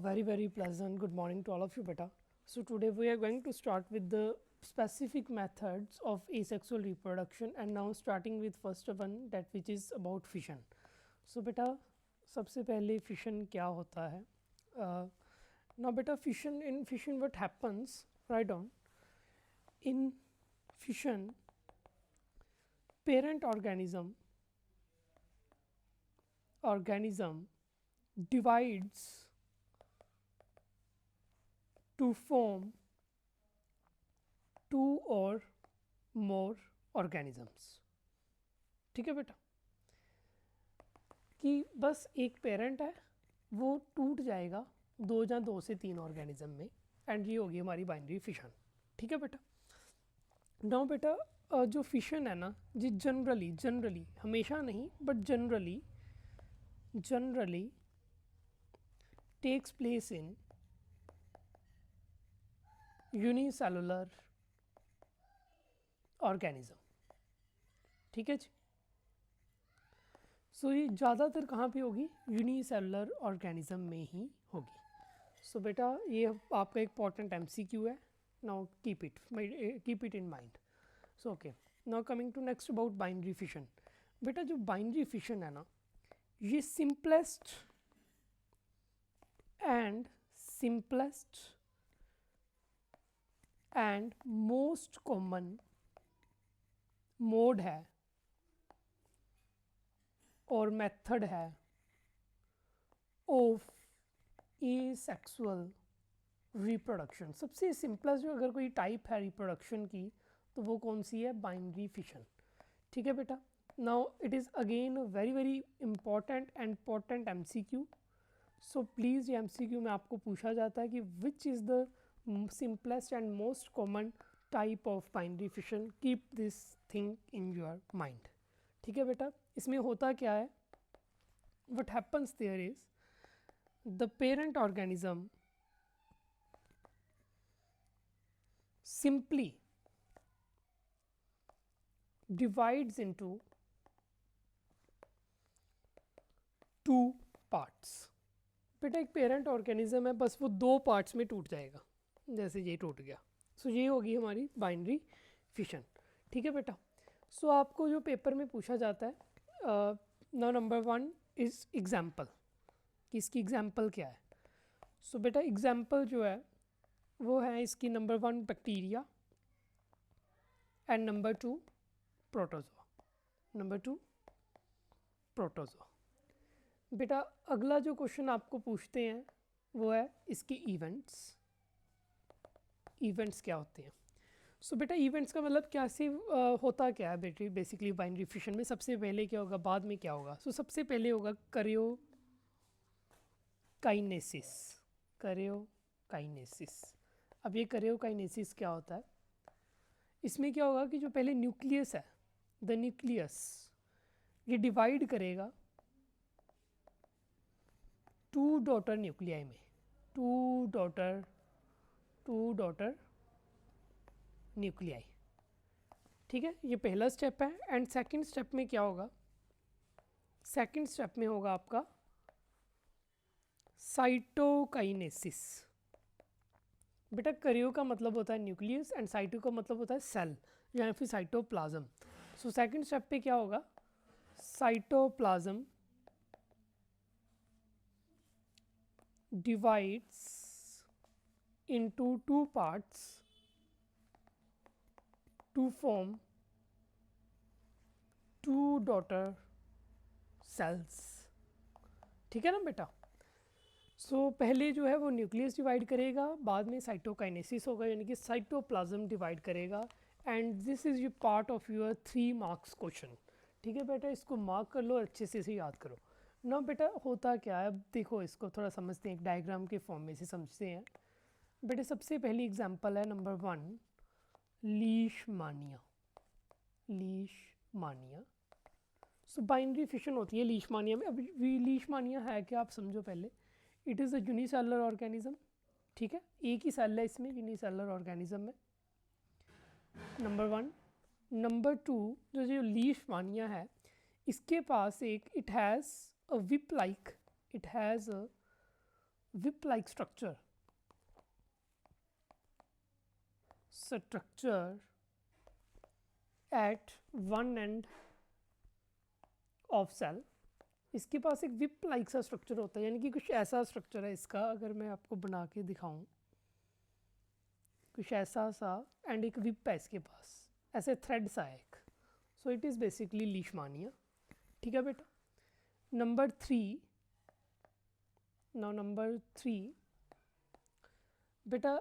very pleasant good morning to all of you beta. So today we are going to start with the specific methods of asexual reproduction and now starting with first one that which is about fission. So beta सबसे पहले fission क्या होता है? Now beta fission what happens, write down. In fission parent organism divides to form two or more organisms. ठीक है बेटा कि बस एक पेरेंट है वो टूट जाएगा दो से तीन ऑर्गेनिज्म में एंड ये होगी हमारी बाइनरी फिशन. ठीक है बेटा. नाउ बेटा जो फिशन है ना जी जनरली हमेशा नहीं but generally takes place in unicellular organism. ठीक है जी. सो ये ज़्यादातर कहाँ पे होगी? यूनिसेलुलर ऑर्गेनिज्म में ही होगी. सो बेटा ये आपका एक इंपॉर्टेंट MCQ है. Now keep it in mind. So okay, now coming to next about binary fission. बेटा जो बाइनरी फिशन है ना ये simplest and most common mode है और मेथड है ऑफ एसेक्सुअल रिप्रोडक्शन. सबसे सिंपलेस्ट जो अगर कोई टाइप है रिप्रोडक्शन की तो वो कौन सी है? Binary fission. ठीक है बेटा. Now it is again very important MCQ. So please ये MCQ में आपको पूछा जाता है कि which is the simplest and most common type of binary fission. Keep this thing in your mind. ठीक है बेटा. इसमें होता क्या है? What happens there is the parent organism simply divides into two parts. बेटा एक पेरेंट ऑर्गेनिज्म है बस वो दो पार्ट्स में टूट जाएगा जैसे ये टूट गया. सो ये होगी हमारी बाइनरी फिशन. ठीक है बेटा. सो आपको जो पेपर में पूछा जाता है नाउ नंबर 1 इज़ एग्जाम्पल कि इसकी एग्जाम्पल क्या है. सो बेटा एग्जाम्पल जो है वो है इसकी number 1 bacteria and number 2 protozoa. बेटा अगला जो क्वेश्चन आपको पूछते हैं वो है इसके इवेंट्स क्या होते हैं. सो बेटा इवेंट्स का मतलब क्या से होता क्या है बेसिकली बाइनरी फिशन में? सबसे पहले क्या होगा, बाद में क्या होगा? सो सबसे पहले होगा करियोकाइनेसिस. अब ये करियोकाइनेसिस क्या होता है? इसमें क्या होगा कि जो पहले न्यूक्लियस है द न्यूक्लियस ये डिवाइड करेगा टू डॉटर न्यूक्लियाई में. Two daughter nuclei. ठीक है. ये पहला स्टेप है. एंड सेकंड स्टेप में क्या होगा? सेकंड स्टेप में होगा आपका साइटोकाइनेसिस. बेटा करियो का मतलब होता है न्यूक्लियस एंड साइटो का मतलब होता है सेल या फिर साइटोप्लाज्म. सो सेकंड स्टेप पे क्या होगा? Cytoplasm divides into two parts to form two daughter cells. ठीक है ना बेटा. सो पहले जो है वो न्यूक्लियस डिवाइड करेगा, बाद में साइटोकाइनेसिस होगा यानी कि साइटोप्लाज्म डिवाइड करेगा. And this is you part of your 3 marks question. ठीक है बेटा. इसको मार्क कर लो और अच्छे से इसे याद करो. ना बेटा होता क्या है? अब देखो इसको थोड़ा समझते हैं, एक डायग्राम के फॉर्म में से समझते हैं. बेटा सबसे पहली एग्जांपल है नंबर 1 लीशमानिया. सो बाइनरी फिशन होती है लीशमानिया में. अब लीशमानिया है क्या आप समझो पहले. It is a unicellular organism. ठीक है. एक ही सेल है इसमें यूनिसेलुलर ऑर्गेनिज्म में. नंबर 1. नंबर 2 जो लीशमानिया है इसके पास एक it has a whip like whip like structure at one end of cell, इसके पास एक विप लाइक सा स्ट्रक्चर होता है, यानी कि कुछ ऐसा स्ट्रक्चर है इसका, अगर मैं आपको बना के दिखाऊं, कुछ ऐसा सा, एंड एक विप है इसके पास, ऐसे थ्रेड सा है एक, सो इट इज़ बेसिकली लीशमानिया। ठीक है बेटा। नंबर 3 बेटा,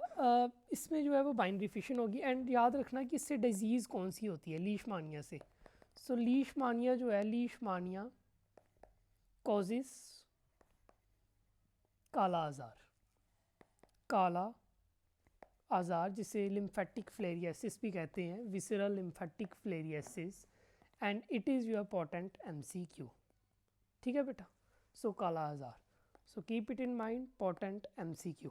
इसमें जो है वो बाइनरी फिशन होगी, एंड याद रखना कि इससे डिजीज़ कौन सी होती है लीशमानिया से। सो लीशमानिया जो है, लीशमानिया कॉजेस काला आज़ार, जिसे लिम्फेटिक फ्लेरियासिस भी कहते हैं, visceral lymphatic filariasis, and it is your potent MCQ। ठीक है बेटा। So kala azar, so keep it in mind, potent MCQ।